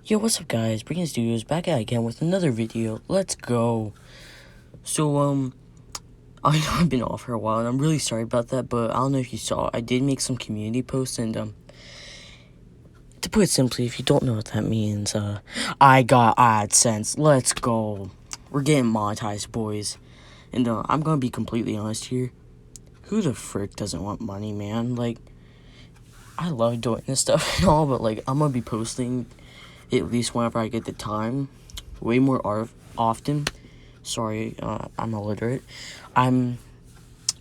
Yo, what's up, guys? Breaking Studios back at again with another video. Let's go. So, I know I've been off for a while, and I'm really sorry about that, but I don't know if you saw, I did make some community posts, and, to put it simply, if you don't know what that means, I got AdSense. Let's go. We're getting monetized, boys. And, I'm gonna be completely honest here. Who the frick doesn't want money, man? Like, I love doing this stuff and all, but, like, I'm gonna be posting at least whenever I get the time, way more often. Sorry, I'm illiterate. I'm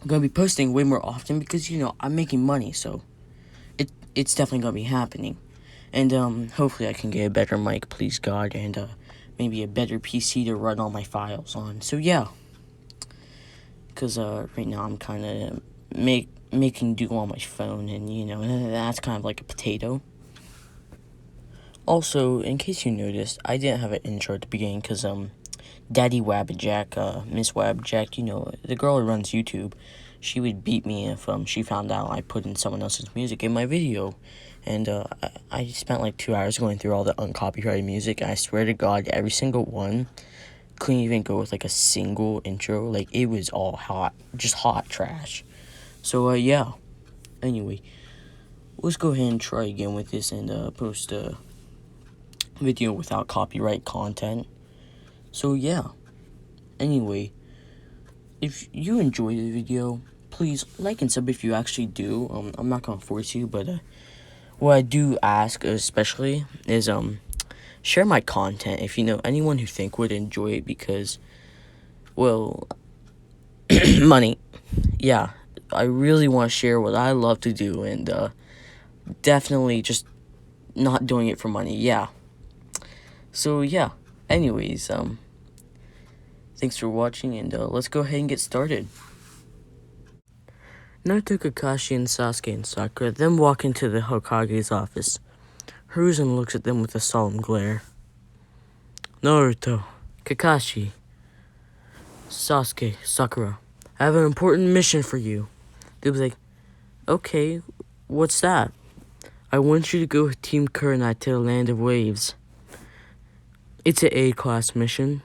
gonna be posting way more often because, you know, I'm making money, so it's definitely gonna be happening. And hopefully I can get a better mic, please God, and maybe a better PC to run all my files on. So yeah, because right now I'm kind of making do on my phone, and you know, that's kind of like a potato. Also, in case you noticed, I didn't have an intro at the beginning because, Daddy Wabbajack, Miss Wabbajack, you know, the girl who runs YouTube, she would beat me if, she found out I put in someone else's music in my video. And, I spent like 2 hours going through all the uncopyrighted music, and I swear to God, every single one couldn't even go with, like, a single intro. Like, it was all just hot trash. So, yeah. Anyway, let's go ahead and try again with this and, post a video without copyright content. So yeah, anyway, if you enjoyed the video, please like and sub if you actually do. I'm not gonna force you, but what I do ask especially is share my content if you know anyone who think would enjoy it, because, well, money. Yeah, I really want to share what I love to do, and definitely just not doing it for money. Yeah. So yeah, anyways, thanks for watching, and let's go ahead and get started. Naruto, Kakashi, and Sasuke and Sakura then walk into the Hokage's office. Hiruzen looks at them with a solemn glare. Naruto, Kakashi, Sasuke, Sakura, I have an important mission for you. They'll be like, okay, what's that? I want you to go with Team Kurenai to the Land of Waves. It's an A-class mission.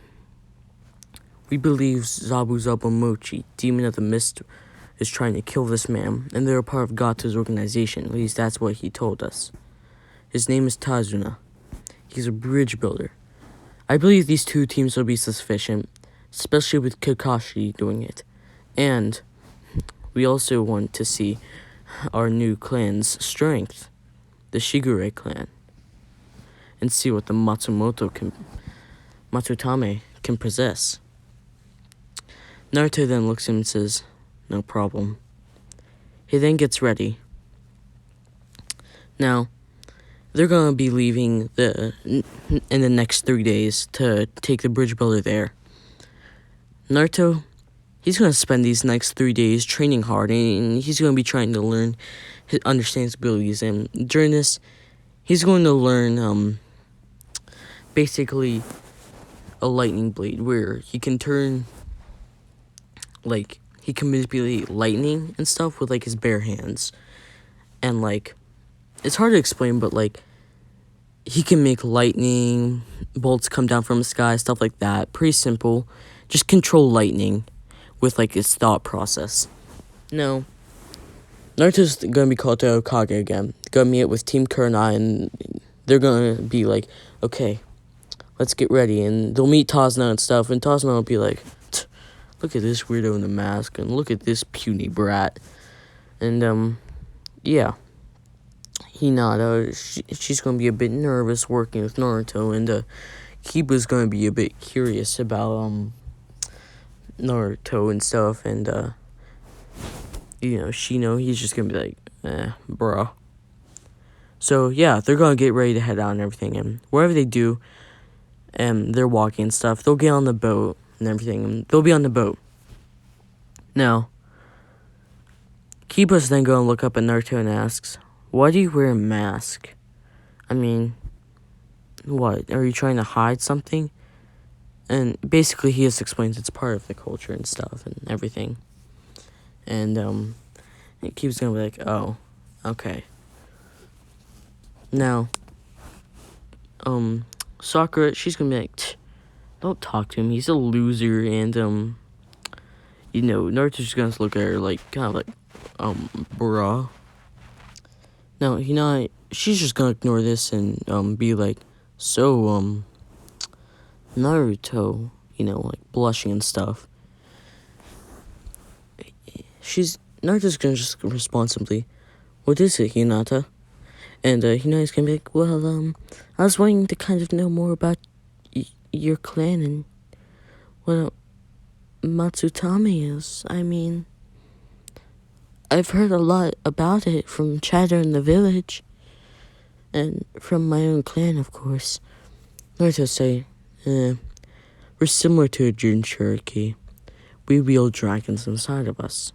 We believe Zabu Mochi, Demon of the Mist, is trying to kill this man, and they're a part of Gato's organization. At least that's what he told us. His name is Tazuna. He's a bridge builder. I believe these two teams will be sufficient, especially with Kakashi doing it. And we also want to see our new clan's strength, the Shigure clan, and see what the Matsutame can possess. Naruto then looks at him and says, no problem. He then gets ready. Now, they're going to be leaving in the next 3 days to take the bridge builder there. Naruto, he's going to spend these next 3 days training hard, and he's going to be trying to understand his abilities. And during this, he's going to learn, basically, a lightning blade, where he can turn, like, he can manipulate lightning and stuff with, like, his bare hands. And, like, it's hard to explain, but, like, he can make lightning bolts come down from the sky, stuff like that. Pretty simple. Just control lightning with, like, his thought process. No. Naruto's gonna be called to Hokage again. Gonna meet with Team Kurenai, and they're gonna be like, okay, let's get ready. And they'll meet Tazuna and stuff, and Tazuna will be like, look at this weirdo in the mask, and look at this puny brat. And, yeah. Hinata, she's going to be a bit nervous working with Naruto, and, Kiba's going to be a bit curious about, Naruto and stuff, and, you know, Shino, he's just going to be like, bruh. So, yeah, they're going to get ready to head out and everything, and wherever they do, and they're walking and stuff, they'll get on the boat and everything, and they'll be on the boat. Now, Kiba's then going to look up at Naruto and asks, why do you wear a mask? I mean, what? Are you trying to hide something? And basically, he just explains it's part of the culture and stuff and everything. And, Kiba's going to be like, oh, okay. Now, Sakura, she's gonna be like, don't talk to him, he's a loser, and, Naruto's just gonna look at her like, kind of like, bruh. Now, she's just gonna ignore this and, be like, so, Naruto, like, blushing and stuff. Naruto's gonna just respond simply, what is it, Hinata? And, Hinata's gonna be like, well, I was wanting to kind of know more about your clan and what Matsutame is. I mean, I've heard a lot about it from chatter in the village, and from my own clan, of course. Naruto say, we're similar to a Jinchuriki. We wield dragons inside of us.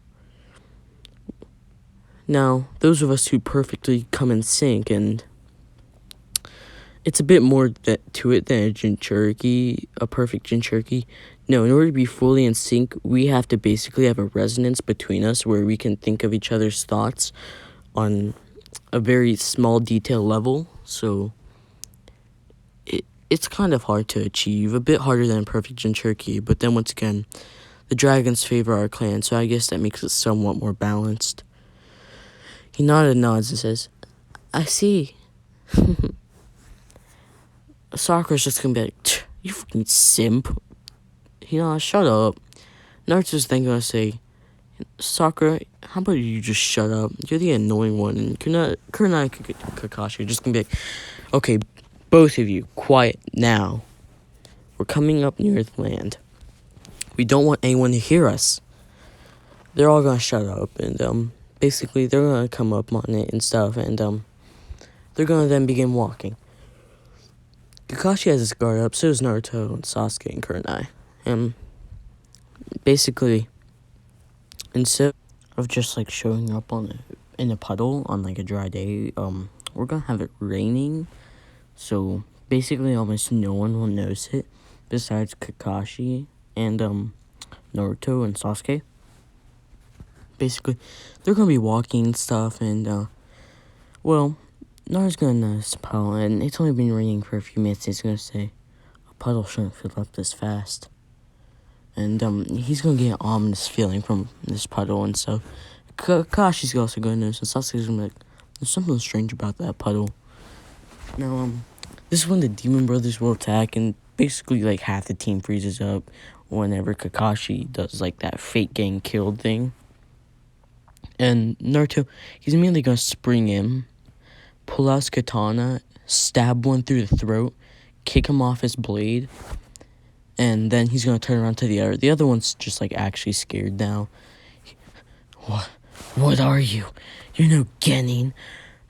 Now, those of us who perfectly come in sync, and it's a bit more to it than a perfect Jinchuriki. No, in order to be fully in sync, we have to basically have a resonance between us where we can think of each other's thoughts on a very small detail level. So it's kind of hard to achieve, a bit harder than a perfect Jinchuriki, but then once again, the dragons favor our clan, so I guess that makes it somewhat more balanced. He nods and says, I see. Sakura's just gonna be like, you fucking simp. Shut up. Naruto's then gonna say, Sakura, how about you just shut up? You're the annoying one. And Kunai and Kakashi are just gonna be like, okay, both of you, quiet now. We're coming up near the land. We don't want anyone to hear us. They're all gonna shut up, and basically they're gonna come up on it and stuff, and they're gonna then begin walking. Kakashi has his guard up, so does Naruto and Sasuke and Kunai. And basically, instead of just like showing up in a puddle on like a dry day, we're gonna have it raining. So basically almost no one will notice it besides Kakashi and Naruto and Sasuke. Basically, they're gonna be walking and stuff, and Naruto's gonna notice a puddle, and it's only been raining for a few minutes. He's gonna say, a puddle shouldn't fill up this fast. And he's gonna get an ominous feeling from this puddle and stuff. Kakashi's also gonna notice, and Sasuke's gonna be like, there's something strange about that puddle. Now, this is when the Demon Brothers will attack, and basically, like, half the team freezes up whenever Kakashi does, like, that fake getting killed thing. And Naruto, he's immediately gonna spring in, pull out his katana, stab one through the throat, kick him off his blade, and then he's gonna turn around to the other. The other one's just, like, actually scared now. What are you? You're no Genin.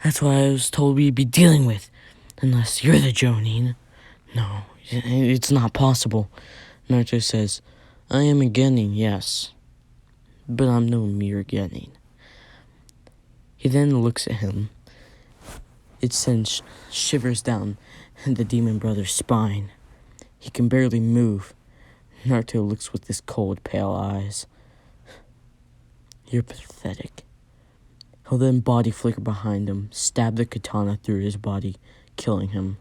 That's what I was told we'd be dealing with. Unless you're the Jonin. No, it's not possible. Naruto says, I am a Genin, yes. But I'm no mere Genin. He then looks at him. It sends shivers down the Demon Brother's spine. He can barely move. Naruto looks with his cold, pale eyes. You're pathetic. He'll then body flicker behind him, stab the katana through his body, killing him.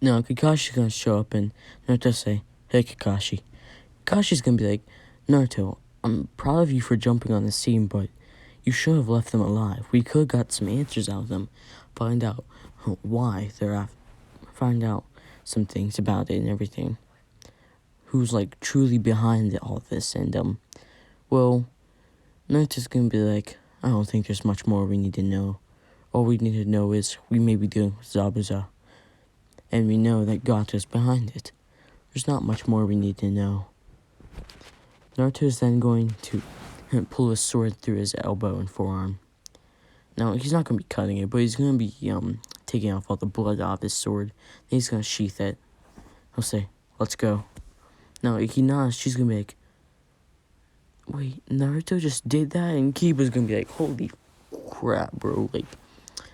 Now, Kakashi's gonna show up and Naruto say, hey Kakashi. Kakashi's gonna be like, Naruto, I'm proud of you for jumping on the scene, but you should have left them alive. We could have got some answers out of them. Find out why they're after. Find out some things about it and everything. Who's, like, truly behind all this. And, Naruto's gonna be like, I don't think there's much more we need to know. All we need to know is we may be dealing with Zabuza. And we know that Gato's behind it. There's not much more we need to know. Naruto's then going to pull a sword through his elbow and forearm. Now, he's not going to be cutting it, but he's going to be taking off all the blood off his sword. Then he's going to sheath it. He'll say, let's go. Now, Ikina's, she's going to be like, wait, Naruto just did that? And Kiba's going to be like, holy crap, bro. Like,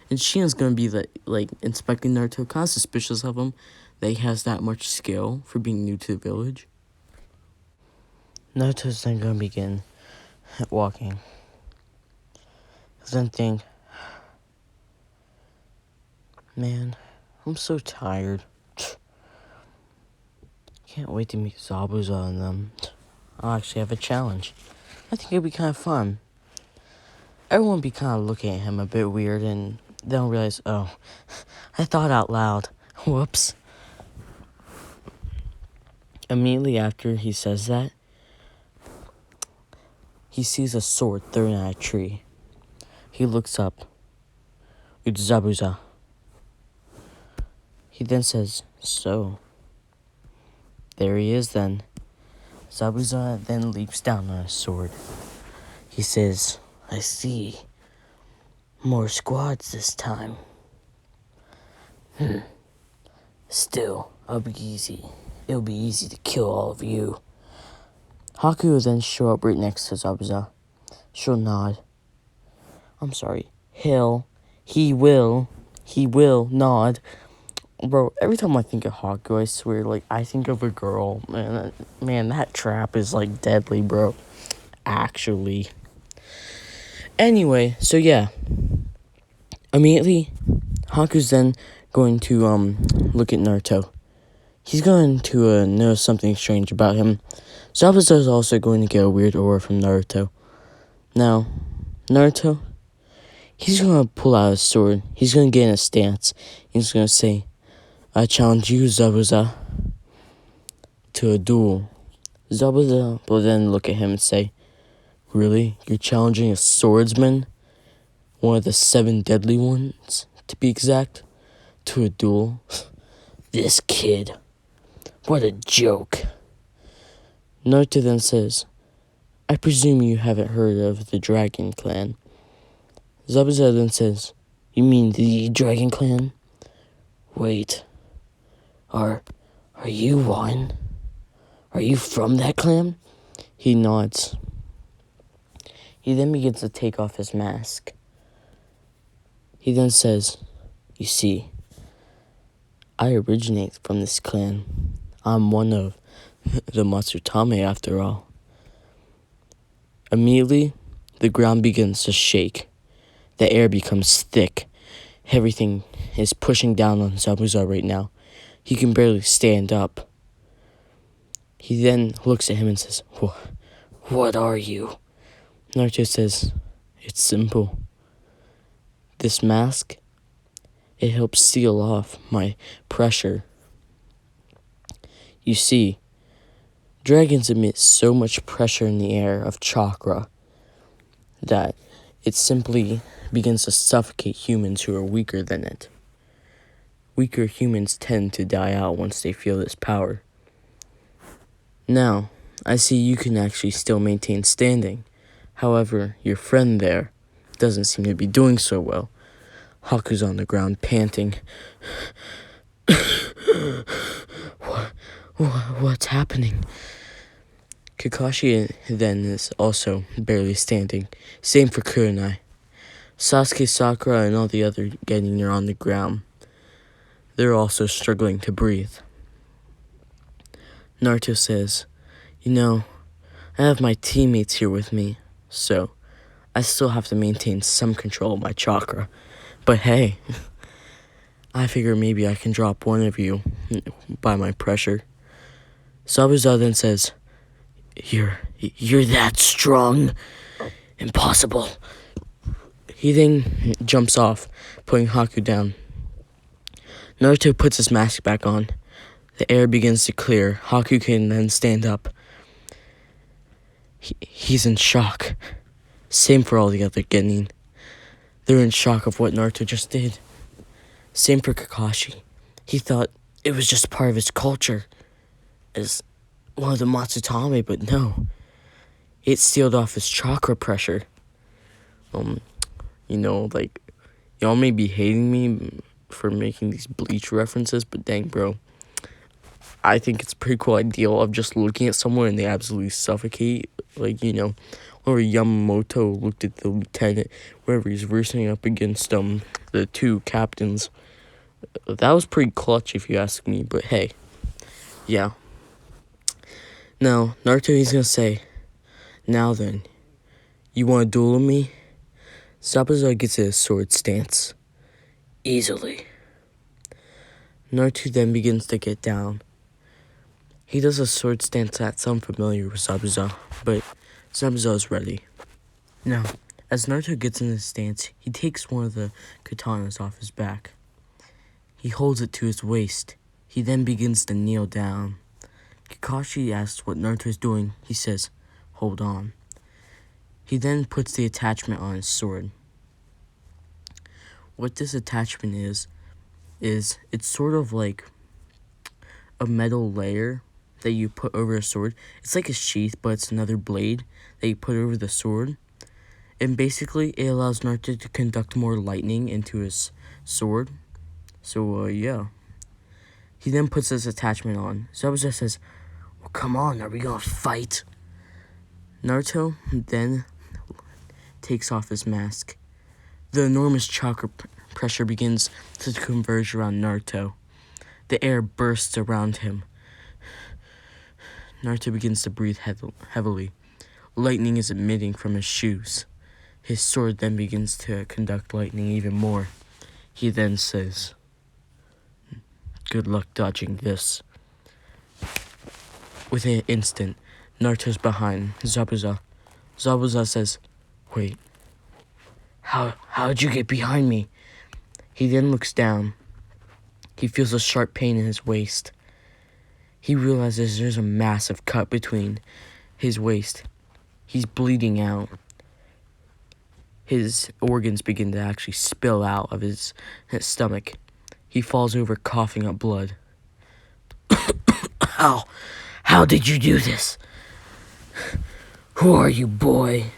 and Shion's going to be, like, inspecting Naruto, kind of suspicious of him, that he has that much skill for being new to the village. Naruto's then going to begin walking. He'll then think, man, I'm so tired. Can't wait to meet Zabuza and them. I'll actually have a challenge. I think it'd be kind of fun. Everyone would be kind of looking at him a bit weird, and they'll realize, oh, I thought out loud. Whoops. Immediately after he says that, he sees a sword thrown at a tree. He looks up. It's Zabuza. He then says, so, there he is then. Zabuza then leaps down on a sword. He says, I see. More squads this time. Still, I'll be easy. It'll be easy to kill all of you. Haku will then show up right next to Zabuza. She'll nod. I'm sorry. He will nod. Bro, every time I think of Haku, I swear, like, I think of a girl. Man, that trap is, like, deadly, bro. Actually. Anyway, so yeah. Immediately, Haku's then going to, look at Naruto. He's going to, notice something strange about him. Zabuza's also going to get a weird aura from Naruto. Now, Naruto, he's going to pull out his sword. He's going to get in a stance. He's going to say, I challenge you, Zabuza, to a duel. Zabuza will then look at him and say, really? You're challenging a swordsman? One of the 7 deadly ones, to be exact? To a duel? This kid. What a joke. Naruto then says, I presume you haven't heard of the Dragon Clan. Zabuza then says, you mean the Dragon Clan? Wait. Are you one? Are you from that clan? He nods. He then begins to take off his mask. He then says, you see, I originate from this clan. I'm one of the Matsutame after all. Immediately, the ground begins to shake. The air becomes thick. Everything is pushing down on Zabuza right now. He can barely stand up. He then looks at him and says, what are you? Naruto says, it's simple. This mask, it helps seal off my pressure. You see, dragons emit so much pressure in the air of chakra that it simply begins to suffocate humans who are weaker than it. Weaker humans tend to die out once they feel this power. Now, I see you can actually still maintain standing. However, your friend there doesn't seem to be doing so well. Haku's on the ground panting. What's happening? Kakashi then is also barely standing. Same for Kurenai. Sasuke, Sakura, and all the other Genin are on the ground. They're also struggling to breathe. Naruto says, I have my teammates here with me, so I still have to maintain some control of my chakra. But hey, I figure maybe I can drop one of you by my pressure. Zabuza then says, You're that strong? Impossible. He then jumps off, putting Haku down. Naruto puts his mask back on. The air begins to clear. Haku can then stand up. He's in shock. Same for all the other Genin. They're in shock of what Naruto just did. Same for Kakashi. He thought it was just part of his culture as one of the Matsutame, but no. It sealed off his chakra pressure. Y'all may be hating me for making these Bleach references, but dang, bro. I think it's a pretty cool idea of just looking at someone and they absolutely suffocate. Whenever Yamamoto looked at the lieutenant, wherever he's versing up against the 2 captains. That was pretty clutch if you ask me, but hey. Yeah. Now, Naruto, he's gonna say, now then, you want to duel with me? Zabuza gets a sword stance. Easily. Naruto then begins to get down. He does a sword stance that sounds familiar with Zabuza, but Zabuza is ready. Now, as Naruto gets in his stance, he takes one of the katanas off his back. He holds it to his waist. He then begins to kneel down. Kakashi asks what Naruto is doing. He says, "Hold on." He then puts the attachment on his sword. What this attachment is it's sort of like a metal layer that you put over a sword. It's like a sheath, but it's another blade that you put over the sword. And basically, it allows Naruto to conduct more lightning into his sword. So, yeah. He then puts this attachment on. Zabuza says, "Well, come on, are we gonna fight?" Naruto then takes off his mask. The enormous chakra pressure begins to converge around Naruto. The air bursts around him. Naruto begins to breathe heavily. Lightning is emitting from his shoes. His sword then begins to conduct lightning even more. He then says, "Good luck dodging this." Within an instant, Naruto's behind Zabuza. Zabuza says, "Wait, how'd you get behind me?" He then looks down. He feels a sharp pain in his waist. He realizes there's a massive cut between his waist. He's bleeding out. His organs begin to actually spill out of his stomach. He falls over coughing up blood. How did you do this? Who are you, boy?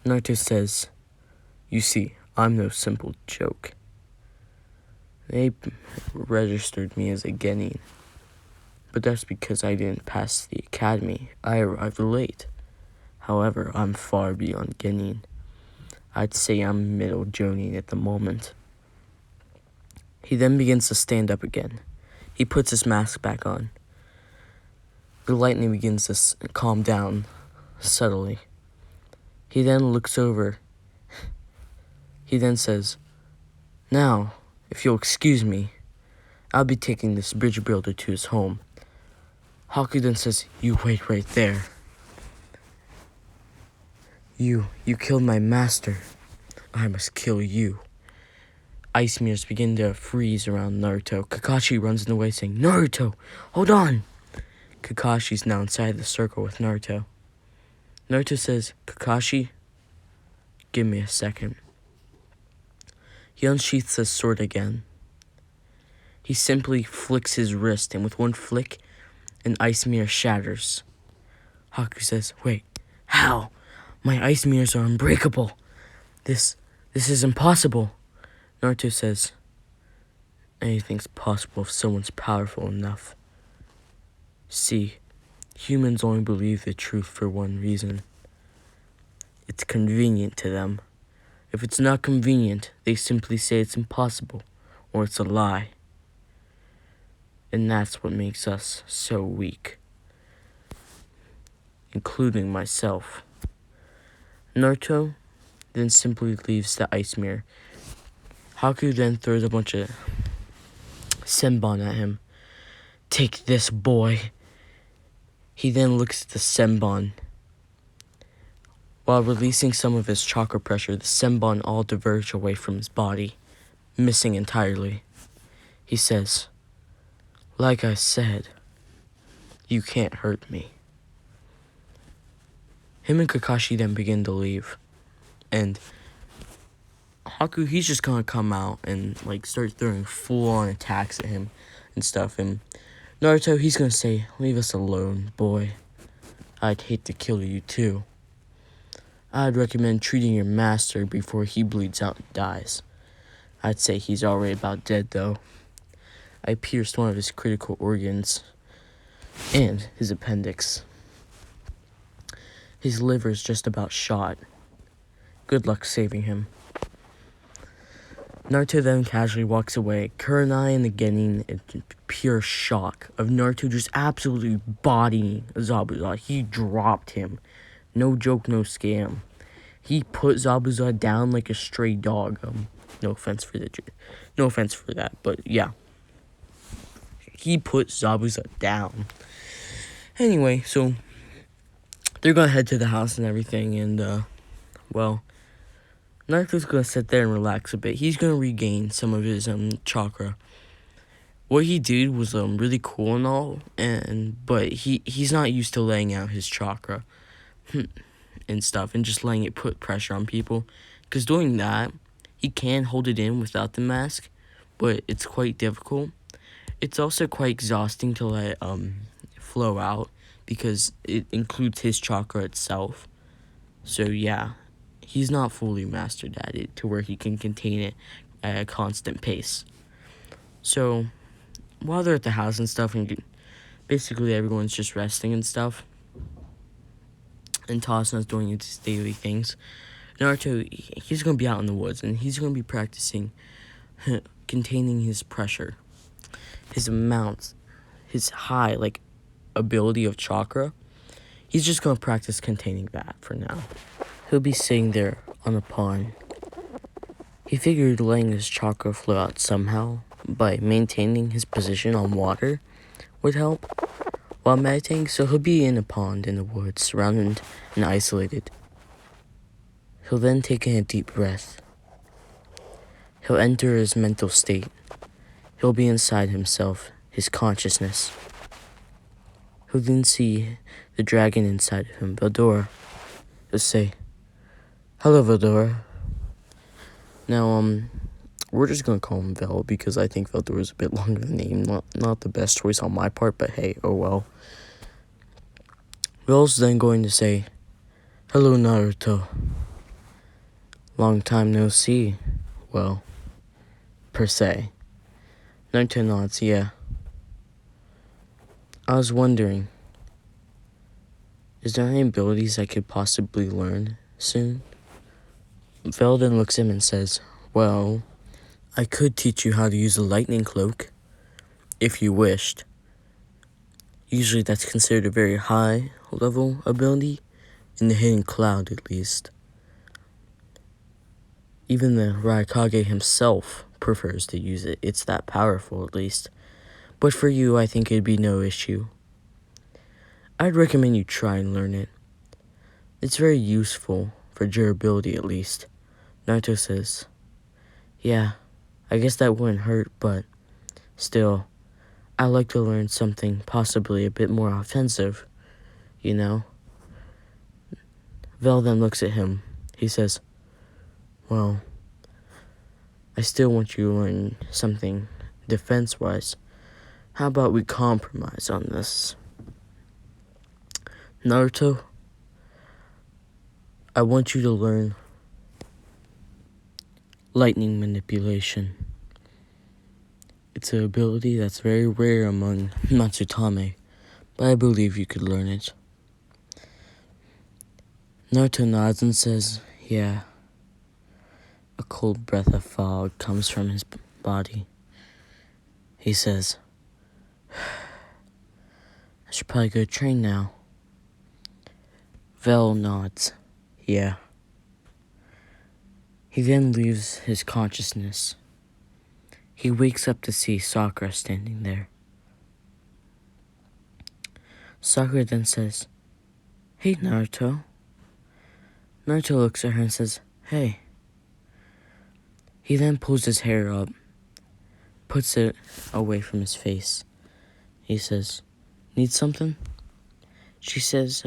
Naruto says, "You see, I'm no simple joke. They registered me as a genin, but that's because I didn't pass the academy. I arrived late. However, I'm far beyond genin. I'd say I'm middle jonin at the moment." He then begins to stand up again. He puts his mask back on. The lightning begins to calm down subtly. He then looks over. He then says, "Now, if you'll excuse me, I'll be taking this bridge builder to his home." Haku then says, "You wait right there. You killed my master. I must kill you." Ice mirrors begin to freeze around Naruto. Kakashi runs in the way saying, "Naruto, hold on." Kakashi's now inside the circle with Naruto. Naruto says, "Kakashi, give me a second." He unsheaths his sword again. He simply flicks his wrist, and with one flick, an ice mirror shatters. Haku says, "Wait, how? My ice mirrors are unbreakable. This is impossible." Naruto says, "Anything's possible if someone's powerful enough. See, humans only believe the truth for one reason. It's convenient to them. If it's not convenient, they simply say it's impossible or it's a lie. And that's what makes us so weak, including myself." Naruto then simply leaves the ice mirror. Haku then throws a bunch of senbon at him. "Take this, boy." He then looks at the senbon. While releasing some of his chakra pressure, the senbon all diverge away from his body, missing entirely. He says, "Like I said, you can't hurt me." Him and Kakashi then begin to leave. And Haku, he's just gonna come out and start throwing full-on attacks at him and stuff. And Naruto, he's gonna say, "Leave us alone, boy. I'd hate to kill you too. I'd recommend treating your master before he bleeds out and dies. I'd say he's already about dead, though. I pierced one of his critical organs and his appendix. His liver's just about shot. Good luck saving him." Naruto then casually walks away. Kurenai and the Genin in pure shock of Naruto just absolutely bodying Zabuza. He dropped him. No joke, no scam. He put Zabuza down like a stray dog. No offense for that, but yeah. He put Zabuza down. Anyway, so they're gonna head to the house and everything, and well, Naruto's gonna sit there and relax a bit. He's gonna regain some of his chakra. What he did was really cool and all, but he's not used to laying out his chakra and stuff and just letting it put pressure on people. Because doing that, he can hold it in without the mask, but it's quite difficult. It's also quite exhausting to let flow out because it includes his chakra itself. So yeah, he's not fully mastered at it to where he can contain it at a constant pace. So while they're at the house and stuff, and basically everyone's just resting and stuff, and Tasuna's doing his daily things, Naruto, he's going to be out in the woods, and he's going to be practicing containing his pressure, his amount, his high, ability of chakra. He's just going to practice containing that for now. He'll be sitting there on a pond. He figured letting his chakra flow out somehow by maintaining his position on water would help while meditating, so he'll be in a pond in the woods, surrounded and isolated. He'll then take in a deep breath. He'll enter his mental state. He'll be inside himself, his consciousness. He'll then see the dragon inside of him, Veldora. He'll say, "Hello, Veldora." Now, we're just gonna call him Vel because I think Veldora is a bit longer of a name. Not the best choice on my part, but hey, oh well. Vel's then going to say, "Hello, Naruto. Long time no see." Well, per se. Naruto nods, yeah. I was wondering, is there any abilities I could possibly learn soon? Vel then looks at him and says, "Well, I could teach you how to use a lightning cloak, if you wished. Usually that's considered a very high level ability, in the hidden cloud at least. Even the Raikage himself prefers to use it. It's that powerful at least. But for you, I think it'd be no issue. I'd recommend you try and learn it. It's very useful for durability at least." Naruto says, "Yeah, I guess that wouldn't hurt, but still, I'd like to learn something possibly a bit more offensive, you know?" Vel then looks at him. He says, "Well, I still want you to learn something defense-wise. How about we compromise on this? Naruto, I want you to learn lightning manipulation. It's an ability that's very rare among Matsutame, but I believe you could learn it." Naruto nods and says, "Yeah." A cold breath of fog comes from his body. He says, "I should probably go train now." Vel nods, "Yeah." He then leaves his consciousness. He wakes up to see Sakura standing there. Sakura then says, "Hey, Naruto." Naruto looks at her and says, "Hey." He then pulls his hair up, puts it away from his face. He says, "Need something?" She says,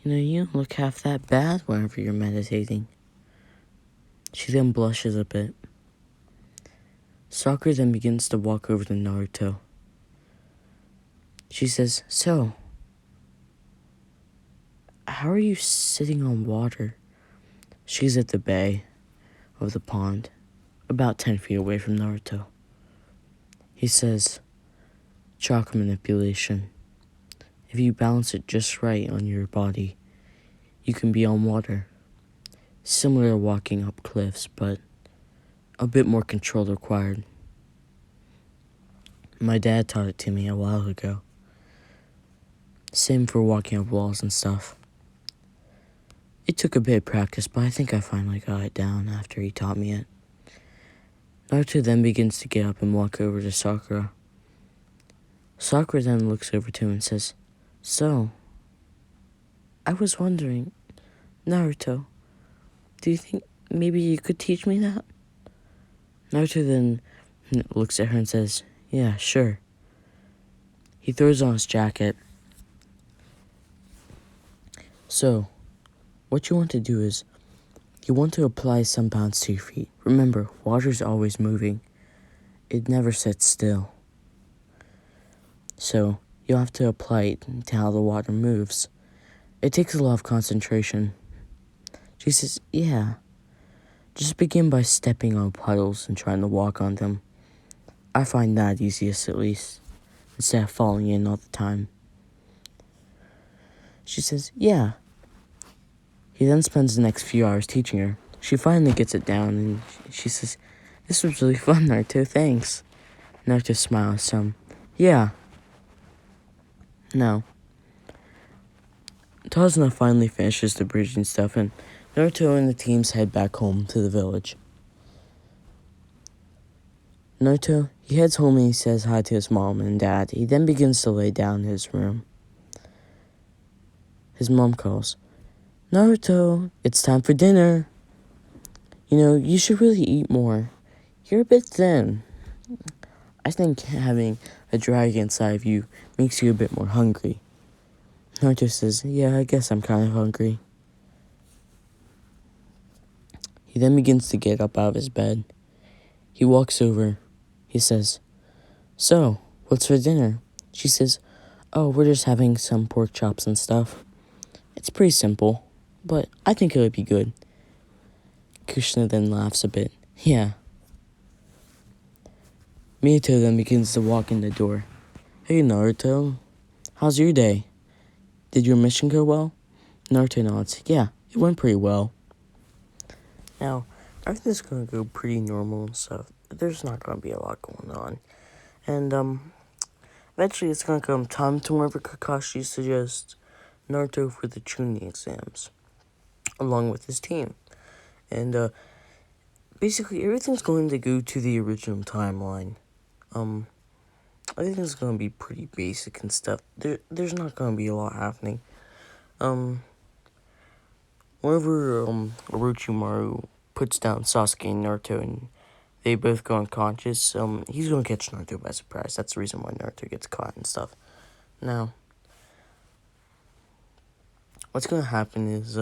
You don't look half that bad whenever you're meditating." She then blushes a bit. Sakura then begins to walk over to Naruto. She says, "So, how are you sitting on water?" She's at the bay of the pond, about 10 feet away from Naruto. He says, "Chakra manipulation. If you balance it just right on your body, you can be on water. Similar to walking up cliffs, but a bit more control required. My dad taught it to me a while ago. Same for walking up walls and stuff. It took a bit of practice, but I think I finally got it down after he taught me it." Naruto then begins to get up and walk over to Sakura. Sakura then looks over to him and says, "So, I was wondering, Naruto, do you think maybe you could teach me that?" Naruto then looks at her and says, "Yeah, sure." He throws on his jacket. "So, what you want to do is, you want to apply some bounce to your feet. Remember, water's always moving. It never sits still. So, you'll have to apply it to how the water moves. It takes a lot of concentration." She says, "Yeah, just begin by stepping on puddles and trying to walk on them. I find that easiest, at least, instead of falling in all the time." She says, "Yeah." He then spends the next few hours teaching her. She finally gets it down, and she says, "This was really fun, Naruto, thanks." Naruto smiles some. "Yeah." Now, Tazuna finally finishes the bridge and stuff, and Naruto and the teams head back home to the village. Naruto, he heads home and he says hi to his mom and dad. He then begins to lay down in his room. His mom calls, "Naruto, it's time for dinner. You should really eat more. You're a bit thin. I think having a dragon inside of you makes you a bit more hungry." Naruto says, "Yeah, I guess I'm kind of hungry." He then begins to get up out of his bed. He walks over. He says, "So, what's for dinner?" She says, "Oh, we're just having some pork chops and stuff. It's pretty simple, but I think it would be good." Krishna then laughs a bit. "Yeah." Minato then begins to walk in the door. "Hey, Naruto, how's your day? Did your mission go well?" Naruto nods. "Yeah, it went pretty well." Now, everything's going to go pretty normal and stuff. There's not going to be a lot going on. And, eventually it's going to come time to whenever Kakashi suggests Naruto for the Chunin exams, along with his team. And, basically everything's going to go to the original timeline. Everything's going to be pretty basic and stuff. There's not going to be a lot happening. Whenever, Orochimaru puts down Sasuke and Naruto and they both go unconscious, he's going to catch Naruto by surprise. That's the reason why Naruto gets caught and stuff. Now, what's going to happen is,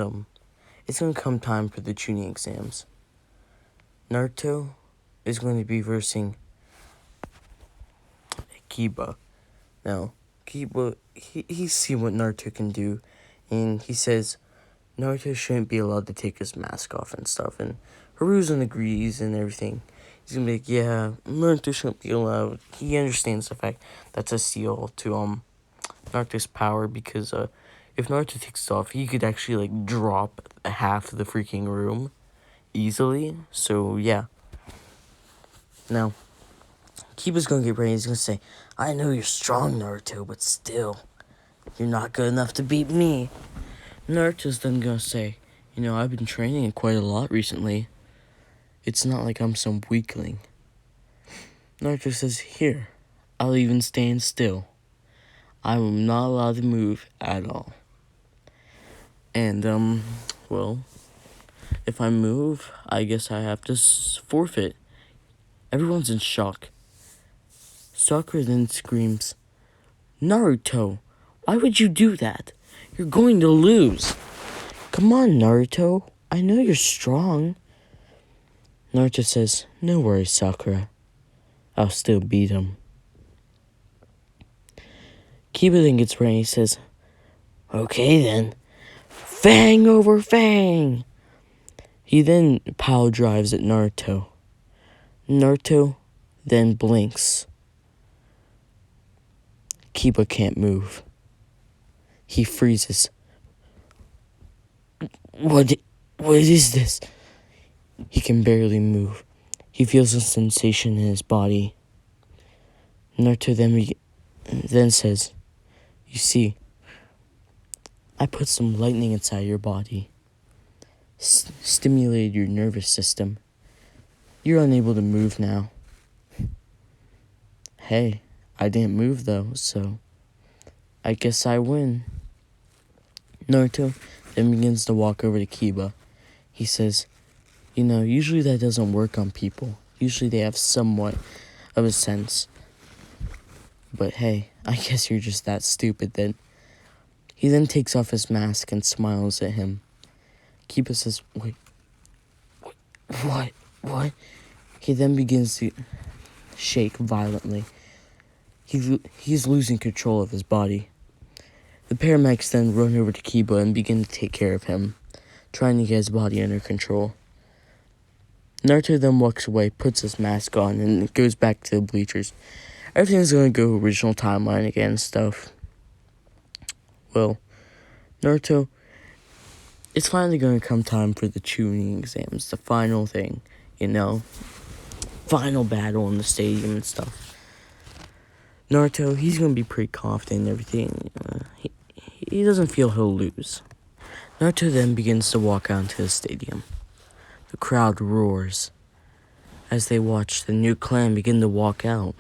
it's going to come time for the Chunin exams. Naruto is going to be versing Kiba. Now, Kiba, he's seen what Naruto can do, and he says Naruto shouldn't be allowed to take his mask off and stuff, and Hiruzen agrees and everything. He's gonna be like, "Yeah, Naruto shouldn't be allowed." He understands the fact that's a seal to, Naruto's power, because, if Naruto takes it off, he could actually, drop half of the freaking room easily, so, yeah. Now, Kiba's gonna get ready, he's gonna say, "I know you're strong, Naruto, but still, you're not good enough to beat me." Naruto's then gonna say, "I've been training quite a lot recently. It's not like I'm some weakling." Naruto says, "Here, I'll even stand still. I am not allowed to move at all. And, well, if I move, I guess I have to forfeit." Everyone's in shock. Sakura then screams, "Naruto, why would you do that? You're going to lose. Come on, Naruto. I know you're strong." Naruto says, "No worries, Sakura. I'll still beat him." Kiba then gets ready and he says, "Okay then. Fang over Fang." He then power drives at Naruto. Naruto then blinks. Kiba can't move. He freezes. What is this?" He can barely move. He feels a sensation in his body. Naruto then says, "You see, I put some lightning inside your body. Stimulated your nervous system. You're unable to move now." "Hey, I didn't move though, so I guess I win. Naruto then begins to walk over to Kiba. He says, usually that doesn't work on people. Usually they have somewhat of a sense. But hey, I guess you're just that stupid then. He then takes off his mask and smiles at him. Kiba says, wait, what? He then begins to shake violently. He's losing control of his body. The paramedics then run over to Kiba and begin to take care of him, trying to get his body under control. Naruto then walks away, puts his mask on, and goes back to the bleachers. Everything's going to go original timeline again and stuff. Well, Naruto, it's finally going to come time for the Chunin exams, the final thing, final battle in the stadium and stuff. Naruto, he's going to be pretty confident and everything. He doesn't feel he'll lose. Naruto then begins to walk out into the stadium. The crowd roars as they watch the new clan begin to walk out,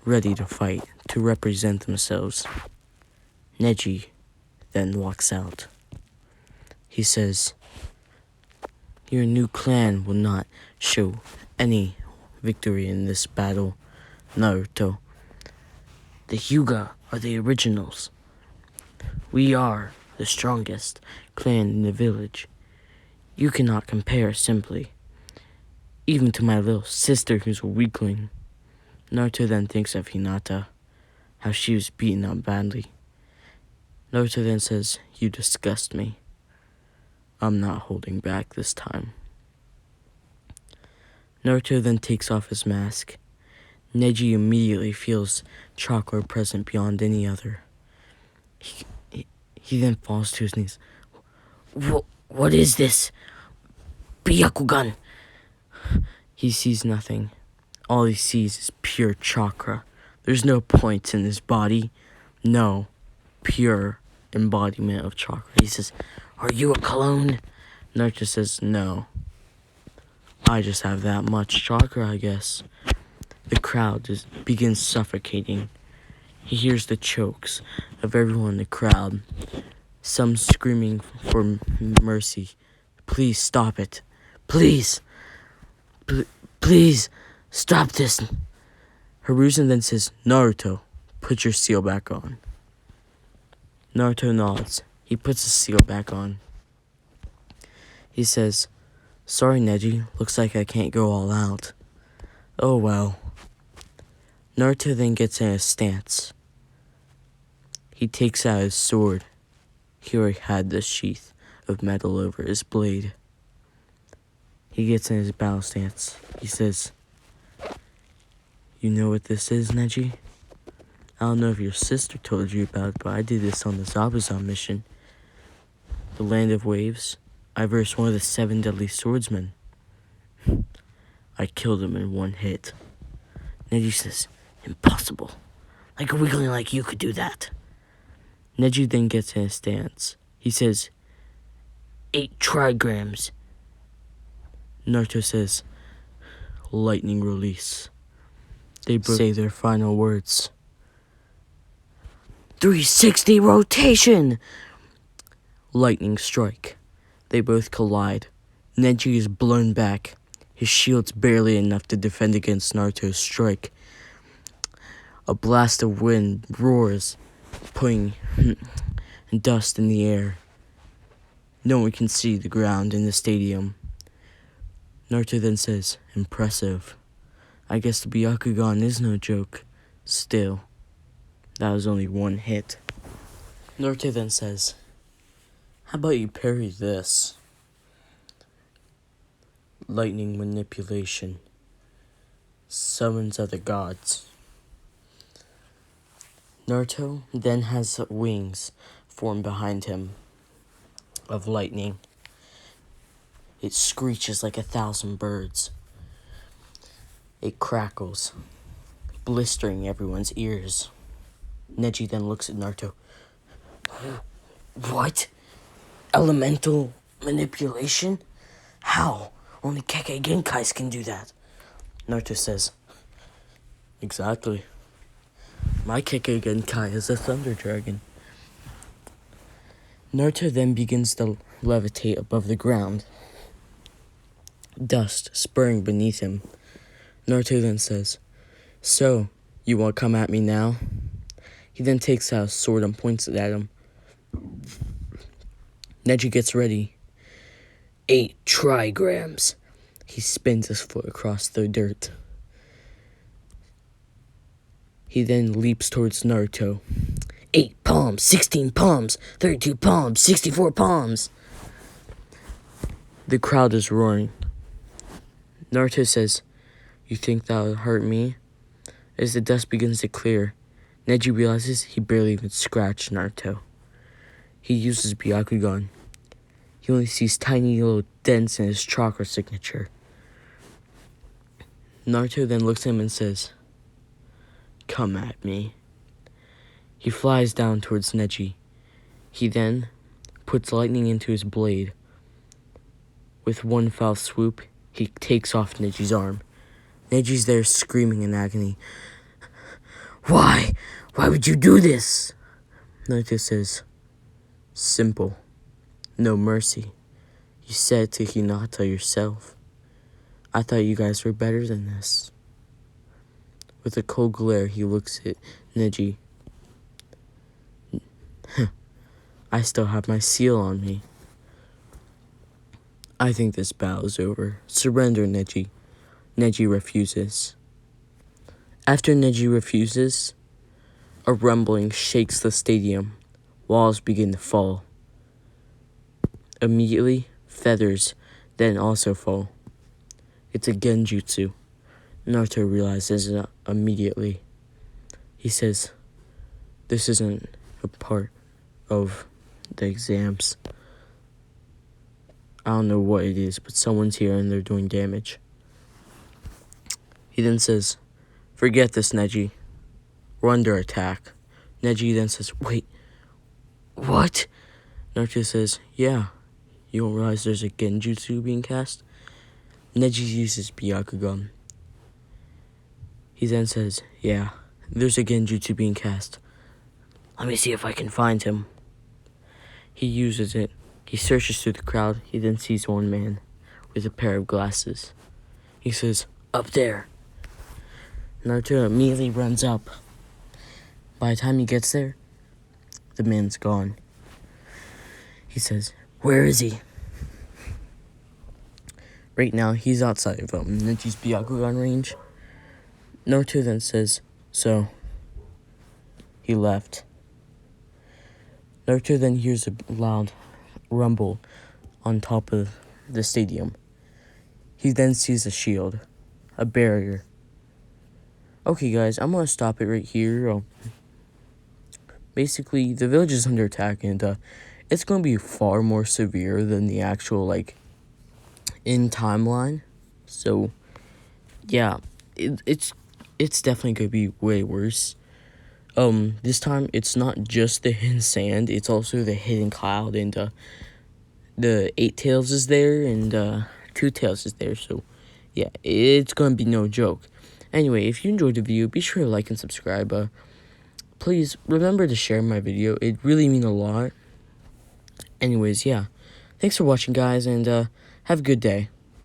ready to fight, to represent themselves. Neji then walks out. He says, your new clan will not show any victory in this battle, Naruto. The Hyuga are the originals. We are the strongest clan in the village. You cannot compare simply, even to my little sister who's a weakling. Naruto then thinks of Hinata, how she was beaten up badly. Naruto then says, you disgust me. I'm not holding back this time. Naruto then takes off his mask. Neji immediately feels chakra present beyond any other. He then falls to his knees. What is this? Byakugan! He sees nothing. All he sees is pure chakra. There's no points in his body. No. Pure embodiment of chakra. He says, are you a clone? Naruto says, no. I just have that much chakra, I guess. The crowd just begins suffocating. He hears the chokes of everyone in the crowd. Some screaming for mercy. Please stop it. Please. Please stop this. Hiruzen then says, Naruto, put your seal back on. Naruto nods. He puts his seal back on. He says, sorry, Neji. Looks like I can't go all out. Oh well. Naruto then gets in a stance. He takes out his sword. He already had the sheath of metal over his blade. He gets in his battle stance. He says, you know what this is, Neji? I don't know if your sister told you about it, but I did this on the Zabuzan mission. The Land of Waves. I versed one of the 7 deadly swordsmen. I killed him in one hit. Neji says, impossible. Like a weakling like you could do that. Neji then gets in his stance. He says, 8 trigrams. Naruto says, lightning release. They both say their final words. 360 rotation! Lightning strike. They both collide. Neji is blown back. His shield's barely enough to defend against Naruto's strike. A blast of wind roars, putting dust in the air. No one can see the ground in the stadium. Naruto then says, impressive. I guess the Byakugan is no joke. Still, that was only one hit. Naruto then says, how about you parry this? Lightning manipulation. Summons other gods. Naruto then has wings form behind him of lightning. It screeches like 1,000 birds. It crackles, blistering everyone's ears. Neji then looks at Naruto. What? Elemental manipulation? How? Only Kekkei Genkais can do that. Naruto says, exactly. My Kikage Kai is a thunder dragon. Naruto then begins to levitate above the ground, dust spurring beneath him. Naruto then says, "So, you want to come at me now?" He then takes out a sword and points it at him. Neji gets ready. 8 trigrams. He spins his foot across the dirt. He then leaps towards Naruto. 8 palms, 16 palms, 32 palms, 64 palms. The crowd is roaring. Naruto says, "You think that will hurt me?" As the dust begins to clear, Neji realizes he barely even scratched Naruto. He uses Byakugan. He only sees tiny little dents in his chakra signature. Naruto then looks at him and says, "Come at me." He flies down towards Neji. He then puts lightning into his blade. With one foul swoop, he takes off Neji's arm. Neji's there screaming in agony. Why? Why would you do this?" Naruto says, "Simple. No mercy. You said to Hinata yourself. I thought you guys were better than this." With a cold glare, he looks at Neji. "I still have my seal on me. I think this battle is over. Surrender, Neji." Neji refuses. After Neji refuses, a rumbling shakes the stadium. Walls begin to fall. Immediately, feathers then also fall. It's a genjutsu. Naruto realizes it immediately. He says, "This isn't a part of the exams. I don't know what it is, but someone's here and they're doing damage." He then says, "Forget this, Neji. We're under attack." Neji then says, "Wait, what?" Naruto says, "Yeah, you don't realize there's a genjutsu being cast?" Neji uses Byakugan. He then says, "Yeah, there's a genjutsu being cast. Let me see if I can find him." He uses it. He searches through the crowd. He then sees one man with a pair of glasses. He says, "Up there." Naruto immediately runs up. By the time he gets there, the man's gone. He says, "Where is he?" Right now, he's outside of Neji's Byakugan range. Naruto then says, "So, he left." Naruto then hears a loud rumble on top of the stadium. He then sees a shield, a barrier. Okay, guys, I'm going to stop it right here. Basically, the village is under attack, and it's going to be far more severe than the actual, in timeline. So, yeah, it's definitely going to be way worse. This time, it's not just the hidden sand, it's also the hidden cloud, and the 8 tails is there, and 2 tails is there, so, yeah, it's going to be no joke. Anyway, if you enjoyed the video, be sure to like and subscribe. Please remember to share my video. It really means a lot. Anyways, yeah. Thanks for watching, guys, and have a good day.